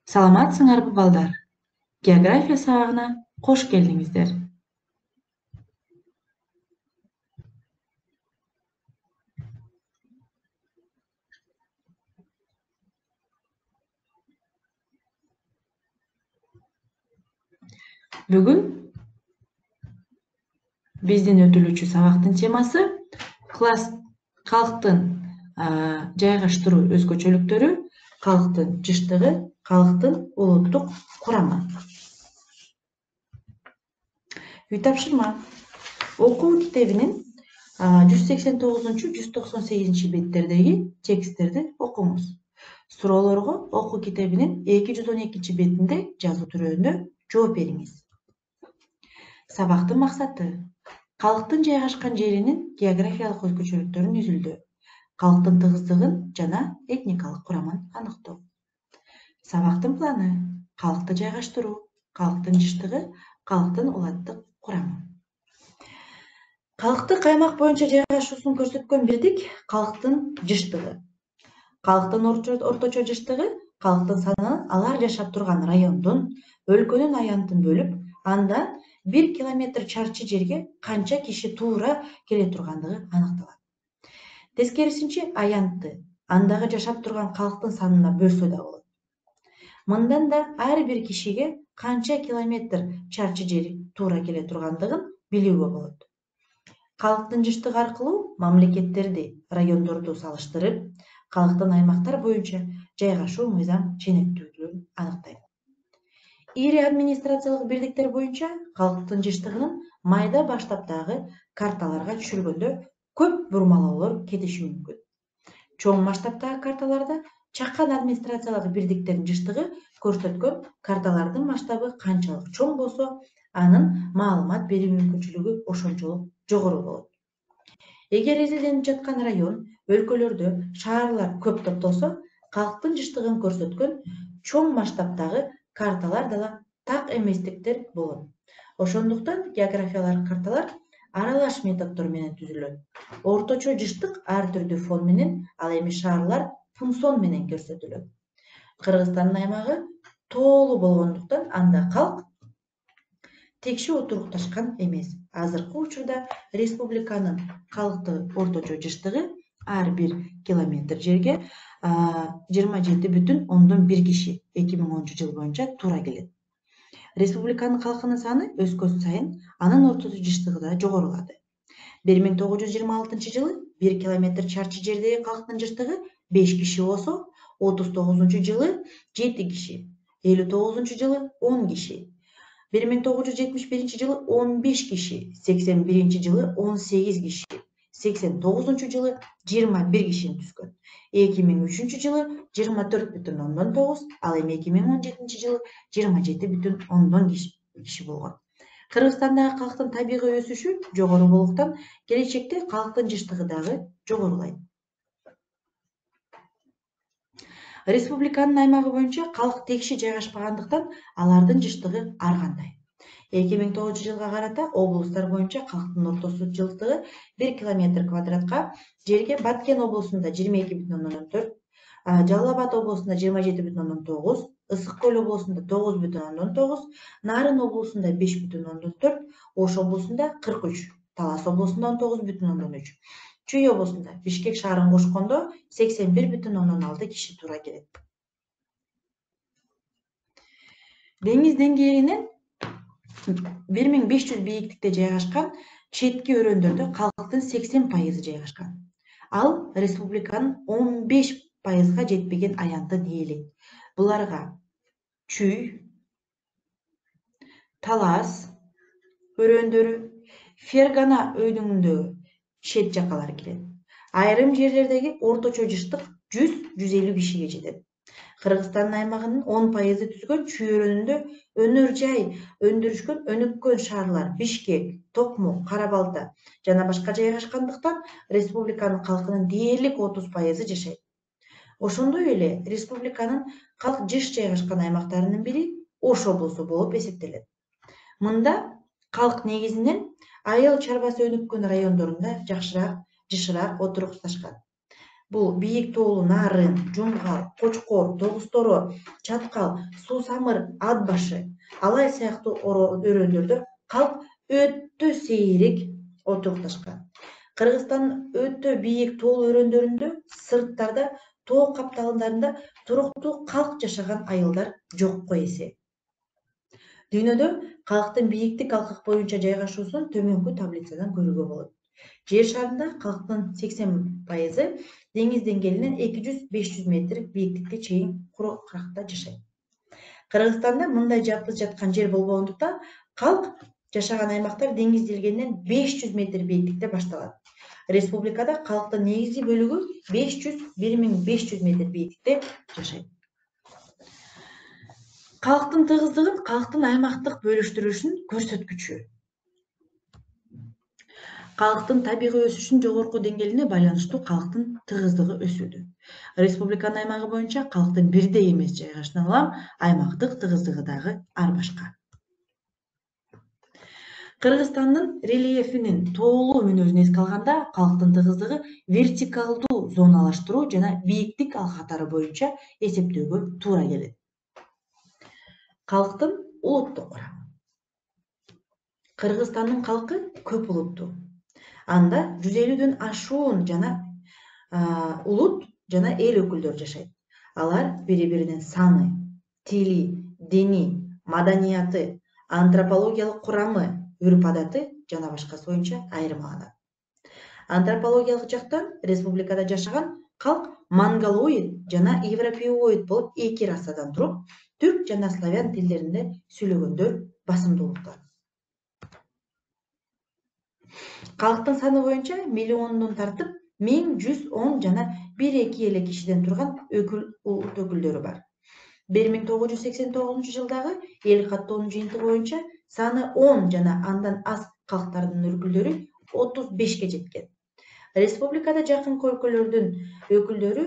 Саламатсыңарбы балдар? География сабагына кош келиңиздер. Бүгүн биздин өтүлүүчү сабактын темасы класс калктын жайгаштыруу өзгөчөлүктөрү, калктын жыштыгы, калктын улуттук курамы. Үй тапшырма. Окуу китебинин 189-198 беттердеги тексттерди окуңуз. Суроолорго окуу китебинин 212 бетинде жазуу түрөөнүндө жооп бериңиз. Сабактын максаты: калктын жайгашкан жеринин географиялык өзгөчөлүктөрүн изилдөө, калктын тыгыздыгын жана этникалык курамын аныктоо. Сабактын планы: калкты жайгаштыруу, калктын жыштыгы, калктын улуттук курамы. Калктык аймак боюнча жайгашуусун көрсөткөн бирдик калктын жыштыгы. Калктын орточо жыштыгы калктын санын алар жашап турган райондун, өлкөнүн аянтын бөлүп, андан 1 километр чарчы жерге канча киши туура келе тургандыгы аныкталат. Тескерисинче аянтты андагы жашап турган калктын санына бөлсө да болот. Мындан да ар бир кишиге канча километр чарчы жери туура келе тургандыгын билүүгө болот. Калктын жыштыгы аркылуу мамлекеттерди, райондорду салыштырып, калктын аймактар боюнча жайгашуу мыйзам ченектүүлүгүн аныктайт. Ири администрациялык бирдиктер боюнча калктын жыштыгынын майда баштаптагы карталарга түшүргөндө көп бурмалоолор кетиши мүмкүн. Чоң масштабтагы карталарда чакан администрациялык бирдиктердин жыштыгы көрсөткөн карталардын масштабы канчалык чоң болсо, анын маалымат берүү мүмкүнчүлүгү ошончолук жогору болот. Эгер изилденип жаткан район, өлкөлөрдө шаарлар көп топтолсо, калктын жыштыгын көрсөткөн чоң масштабтагы карталар дала так эместиктер болот. Ошондуктан географиялык карталар аралаш методдор менен түзүлөт. Орточо жыштык ар түрдүү фон менен, ал эми шаарлар функцион менен көрсөтүлөт. Кыргызстандын аймагы тоолуу болгондуктан анда калк текши отурукташкан эмес. Азыркы учурда республиканын калктык орточо жыштыгы ар бир километр жерге 27,1 киши 2010 жыл боюнча туура келет. Республиканын калкынын саны өскөн сайын анын орточо жыштыгы да жогорулады. 1926 жылы 1 километр чарчы жердеги калктын жыштыгы 5 киши болсо, 39 жылы 7 киши, 59 жылы 10 киши, 1971 жылы 15 киши, 81 жылы 18 киши, 89 жылы 21 кишини түзгөн. 2003 жылы 24,9, ал эми 2017 жылы 27,10 киши болгон. Кыргызстандагы калктын табигый өсүшү жогору болгондуктан келечекте калктын жыштыгы дагы жогорулайт. Республиканын аймагы боюнча калк текши жайгашпагандыктан алардын жыштыгы ар кандай. 2009 жылга карата облустар боюнча калктын ортосу жыштыгы 1 километр квадратка жерге Баткен облусунда 22,4, Жалал Абад облусунда 27,9, Ысык Көл облусунда 9,9, Нарын облусунда 5,4, Ош облусунда 43, Талас облусунда 19,3, Чүй облусунда Бишкек шаарын кошкондо 81,6 киши туура келет. Деңиз деңгээлинен 1500 бийиктикте жайгашкан четки өрөөндөрдө калктын 80% жайгашкан. Ал республиканын 15%га жетпеген аянты диелек. Буларга Чүй, Талас өрөөндөрү, Фергана өйдүңүндөгү чет жакалар кирет. Айрым жерлердеги орточо жыштык 100-150 кишиге жетет. Кыргызстандын аймагынын 10% түзгөн Чүй өрөөнүндө өнөр жай өндүрүшкөн өнүккөн шаарлар Бишкек, Токмок, Кара-Балта жана башка жайгашкандыктан республиканын калкынын дээрлик 30% жашайт. Ошондой эле республиканын калк жыш жайгашкан аймактарынын бири Ош облусу болуп эсептелет. Мында калк негизинен айыл чарбасы өнүккөн райондорунда жышыраак отурукташкан. Бул бийик тоолуу нарын, жумгал, кочкор, тогусторо, чаткал, суу самыр, ат башы, алай сыяктуу өрөөндөрдө калк өтө сейрек отурукташкан. Кыргызстандын өтө бийик тоол өрөөндөрүндө, сырттарда, тоо капталдарында туруктуу калк жашаган айылдар жокко эсе. Дүйнөдө калктын бийиктик алкак боюнча жайгашуусун төмөнкү таблицадан көрүүгө болот. Жер шарында калктын 80% деңиз деңгээлинен 200-500 метр бийиктикке чейин кургакта жашайт. Кыргызстанда мындай жапыз жаткан жер болбогондуктан калк жашаган аймактар деңиз деңгээлинен 500 метр бийиктикте башталат. Республикада калктын негизги бөлүгү 500-1500 метр бийиктикте жашайт. Калктын тыгыздыгын калктын аймактык бөлүштүрүлүшүнүн көрсөткүчү. Калктын табигый өсүшүнүн жогорку деңгээлине байланыштуу калктын тыгыздыгы өсүүдө. Республиканын аймагы боюнча калктын бирдей эмес жайгашкан улам аймактык тыгыздыгы дагы ар башка. Кыргызстандын рельефинин тоолуу мүнөзүн эске алганда, калктын тыгыздыгы вертикалдуу зоналаштыруу жана бийиктик ал катары боюнча эсептөөгө туура келет. Калктын улуттук курамы. Кыргызстандын калкы көп улуттуу. Анда 150дөн ашуун жана улут жана эл өкүлдөрү жашайт. Алар бири-биринин саны, тили, дини, маданияты, антропологиялык курамы, үрп-адаты жана башкасы боюнча айырмаланат. Антропологиялык жактан республикада жашаган калк монголоид жана европеоид болуп эки расадан туруп, түрк жана славян тилдеринде сүйлөгөндөр басымдуулукта. Калктын саны боюнча миллиондон тартып 1110 жана 1-2 эле кишиден турган улут өкүлдөрү бар. 1989 жылдагы эл каттоонун жыйынтыгы боюнча саны 10 жана андан аз калктардын өкүлдөрү 35ке жеткен. Республикада жакынкы өлкөлөрдүн өкүлдөрү,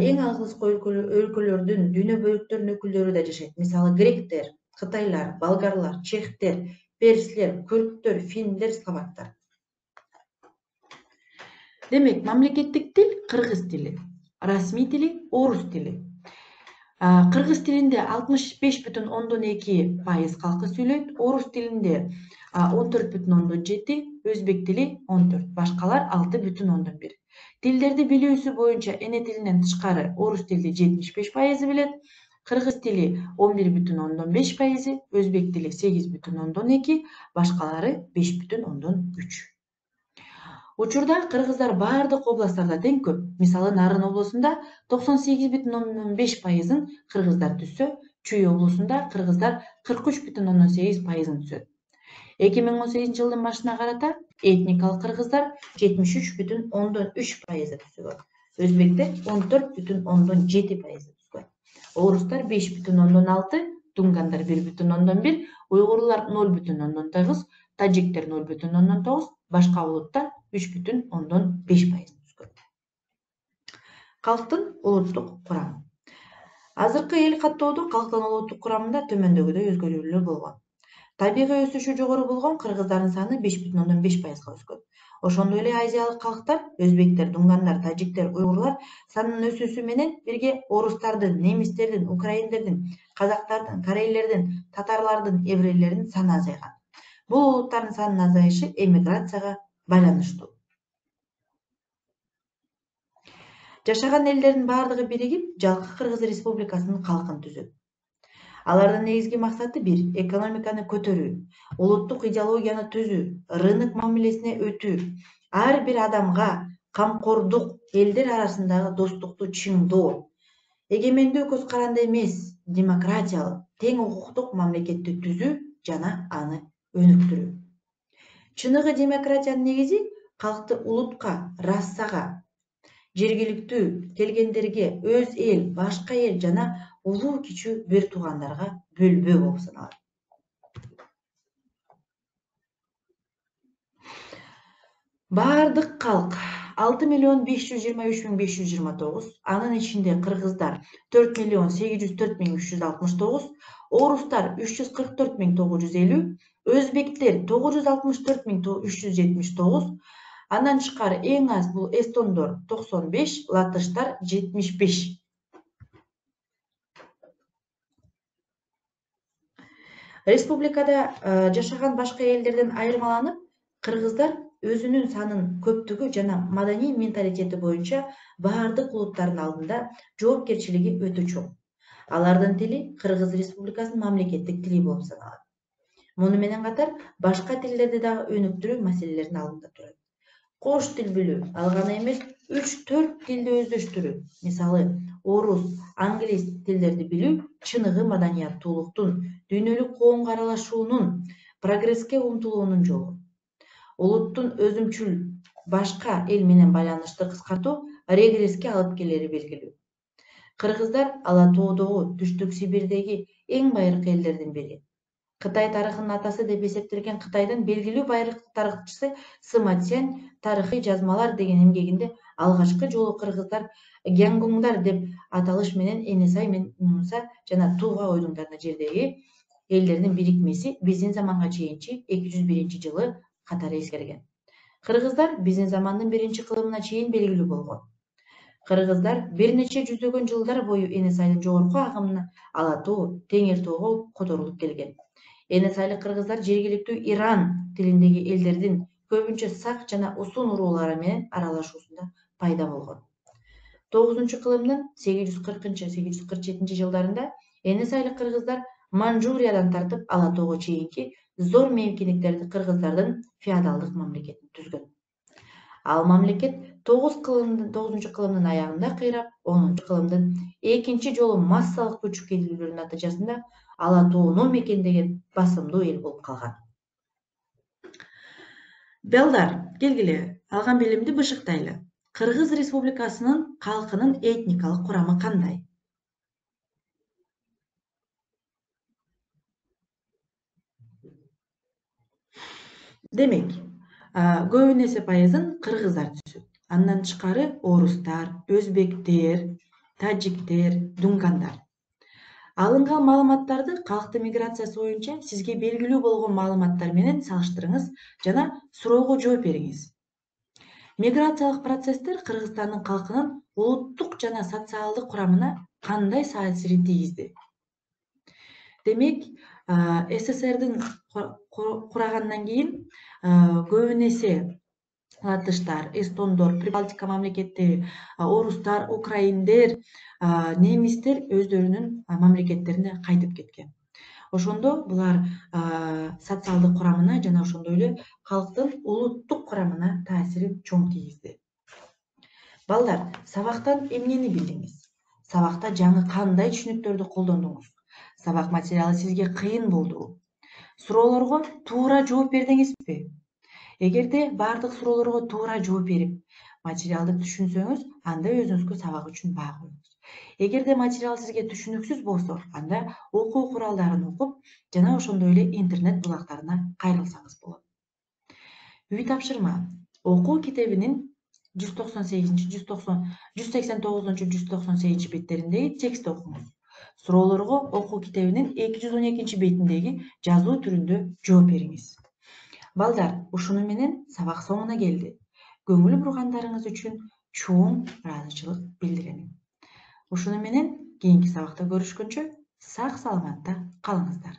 эң алыскы өлкөлөрдүн дүйнө бөлүктөрүнүн өкүлдөрү да жашайт. Мисалы гректер, кытайлар, болгарлар, чехтер, перслер, күрттөр, финндер, словактар. Демек, мамлекеттик тил кыргыз тили, расмий тили орус тили. Кыргыз тилинде 65,2% калкы сүйлөйт, орус тилинде 14,7%, өзбек тили 14%, башкалар 6,1%. Тилдерди билүүсү боюнча эне тилинен тышкары орус тили 75% билет, кыргыз тили 11,5%, өзбек тили 8,2%, башкалары 5,3%. Учурда кыргыздар бардык областтарда тең көп. Мисалы, Нарын облусунда 98,5%-ын кыргыздар түзсө, Чүй облусунда кыргыздар 43,8%-ын түзөт. 2018 жылдын башына карата этникалык кыргыздар 73,3%-ды түзгөн. Өзбектер 14,7%-ды түзгөн. Орустар 5,6%, тунгандар 1,1%, уйгурлар 0,9%, тажиктер 0,9%, башка улуттар 3,5%. Калктын улуттук курамы. Азыркы эл каттоодо калктын улуттук курамында төмөндөгүдөй өзгөрүүлөр болгон. Табигый өсүшү жогору болгон кыргыздардын саны 5,5%-га өскөн. Ошондой эле азиялык калктар, өзбектер, тунгандар, тажиктер, уйгурлар санынын өсүүсү менен бирге орустардын, немистердин, украиндердин, казактардын, корейлердин, татарлардын, еврейлердин саны азайган. Бул улуттардын санынын азайышы эмиграцияга байланыштуу. Жашаган элдердин бардыгы биригип, жалкы Кыргыз Республикасынын калкын түзөт. Алардын негизги максаты 1. Экономиканы көтөрүү, улуттук идеологияны түзүү, рынок мамилесине өтүү, ар бир адамга камкордук, элдер арасындагы достукту чыңдоо, эгемендүү көз каранды эмес, демократиялык, тең укуктук мамлекетти түзүү жана аны өнүктүрүү. Чыныгы демократиянын негизи калкты улутка, расага, жергиликтүү келгендерге, өз эл, башка эл жана улуу кичүү бир туугандарга бөлбөө болуп саналат. Бардык калк 6,523,529, анын ичинде кыргыздар 4,804,369, орустар 344,950, өзбектер 964,379, Андан тышкары эң аз бул эстондор 95, латыштар 75. Республикада жашаган башка элдерден айырмаланып, кыргыздар өзүнүн санын көптүгү жана маданий менталитети боюнча баардык улуттардын алдында жоопкерчилиги өтө чоң. Алардын тили Кыргыз Республикасынын мамлекеттик тили болуп саналат. Муну менен катар башка тилдерди дагы өнүктүрүү маселелеринин алдында турат. Кош тил билүү, ал гана эмес, 3-4 тилди өздөштүрүү, мисалы орус, англис тилдерди билүү чыныгы маданияттуулуктун, дүйнөлүк коомго аралашуунун, прогресске умтулуунун жолу. Улуттун өзүмчүл башка эл менен байланышты кыскартуу регресске алып келери белгилүү. Кыргыздар Ала тоодогу Түштүк Сибирдеги эң байыркы элдердин бири. Кытай тарыхынын атасы деп эсептелген Кытайдын белгилүү байыркы тарыхчысы Сыма Цзянь тарыхый жазмалар деген эмгегинде алгачкы жолу кыргыздар Гянгундар деп аталыш менен Энесай менен Мунса жана Туга ойдуңдарына жердеги элдердин бирикмеси биздин заманга чейинчи 201-жылы катары эскерген. Кыргыздар биздин замандын 1-кылымына чейин белгилүү болгон. Кыргыздар бир нече жүздөгөн жылдар бою Энесайдын жогорку агымына Ала тоо, Теңир тоого которулуп келген. Энесайлык кыргыздар жергиликтүү Иран тилиндеги элдердин көбүнчө сак жана усун уруулары менен аралашуусунда пайда болгон. 9-кылымдын 840-847 жылдарында Энесайлык кыргыздар Манчжуриядан тартып Ала тоого чейинки зор мейкиндиктерди кыргыздардын феодалдык мамлекетин түзгөн. Ал мамлекет 9-кылымдын аягында кыйрап, 10-кылымдын экинчи жолу массалык көчүп келүүлөрүнүн натыйжасында Ала тоону мекендеген басымдуу эл болуп калган. Балдар, келгиле, алган билимди бышыктайлы. Кыргыз Республикасынын калкынын этникалык курамы кандай? Демек, көбүн эсе пайызын кыргыздар түзөт. Андан тышкары орустар, өзбектер, тажиктер, дунгандар. Алынган маалыматтарды калктын миграциясы боюнча сизге белгилүү болгон маалыматтар менен салыштырыңыз жана суроого жооп бериңиз. Миграциялык процесстер Кыргызстандын калкынын улуттук жана социалдык курамына кандай таасирин тийгизди? Демек, СССРдин курагандан кийин көбүн эсе латыштар, эстондор, Прибалтика мамлекеттери, орустар, украиндер, немистер өздөрүнүн мамлекеттерине кайтып кеткен. Ошондо булар социалдык курамына жана ошондой эле калктын улуттук курамына таасирин чоң тийгизди. Балдар, сабактан эмнени билдиңиз? Сабакта жаңы кандай түшүнүктөрдү колдондуңуз? Сабак материалы сизге кыйын болдубу? Суроолорго туура жооп бердиңизби? Эгерде бардык суроолорго туура жооп берип, материалды түшүнсөңүз, анда өзүңүзгө сабак үчүн баа коюңуз. Эгерде материал сизге түшүнүксүз болсо, анда окуу куралдарын окуп, жана ошондой эле интернет булактарына кайрылсаңыз болот. Үй тапшырма. Окуу китебинин 189-198 беттериндеги текстти окуңуз. Суроолорго окуу китебинин 212 бетиндеги жазуу түрүндө жооп бериңиз. Балдар, ушуну менен сабак соңуна келди. Көңүл бургандарыңыз үчүн чоң ыраазычылык билдирем. Ушуну менен кийинки сабакта көрүшкөнчө сак саламатта калыңыздар.